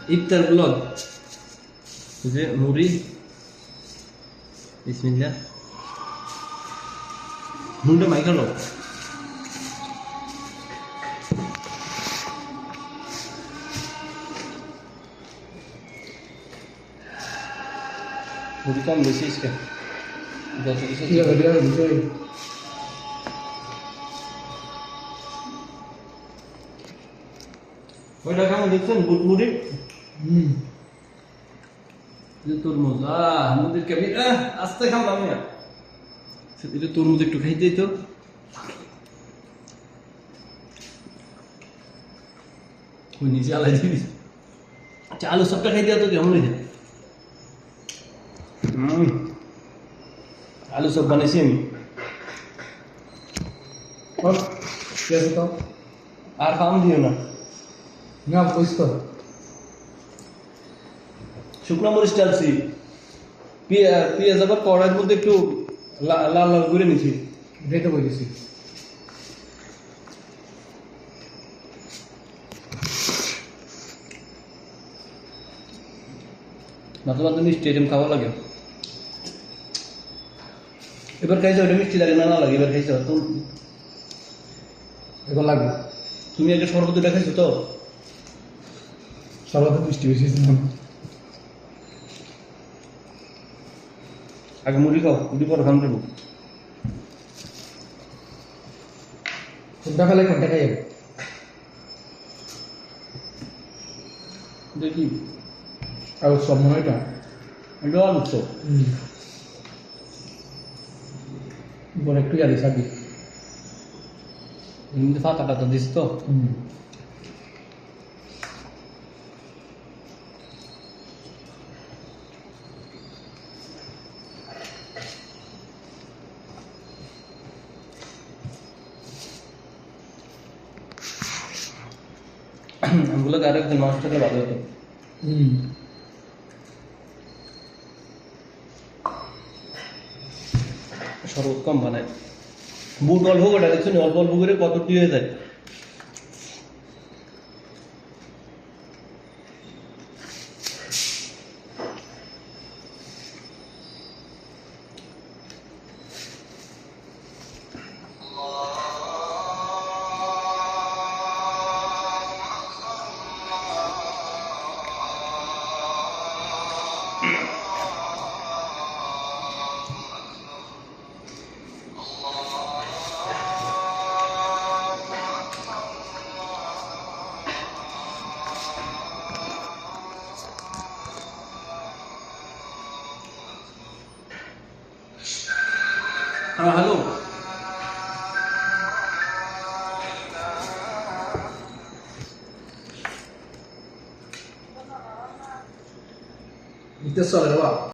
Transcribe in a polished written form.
ইফতার blog যে মুড়ি বিসমিল্লাহ মুড়িটা মাইখালো মুড়ি কম বেশি इसका যত কিছু ওইটা কেমন দেখছেন বুট মুড়ি তরমুজ মুদির কেমন আস্তে খাও আমি না এটা তরমুজ একটু খাইতেই তো ওই নিচে আলাই দিবি আচ্ছা আলু সবটা খাই দেওয়া তো কেমন হয়েছে আলু সব বানাইছি আমি আর খাওয়ান দিও না না বুঝতো শুকনো মরিচ ডালছি পেঁয়াজ আবার কড়াইয়ের মধ্যে একটু লাল লাল করে নিছি ডেটে বলেছি মাঝে মাঝে মিষ্টি আইটেম খাওয়া লাগে এবার খাইছো ওটা মিষ্টি লাগে না না লাগে এবার খাইছো তো এবার লাগবে তুমি আগে শরবত দুটা খাইছো তো সর্বদা মিষ্টি বেশি আগে মুড়ি খাও মুড়ি পরে খান দেবো কোনটা খেলে কোনটা খাই যাবে দেখি আর সব মনে হয় এটা এটা আলু তো বড় একটু জানি সাবি কিন্তু ফাঁকাটা তো দিস তো আমগুলো আরেকদিন মাছ থাকলে ভালো হতো শরবত কম বানায় বুট অল্প করে দেখছো অল্প অল্প করে কত কি হয়ে যায় হ্যালো Itu soal apa?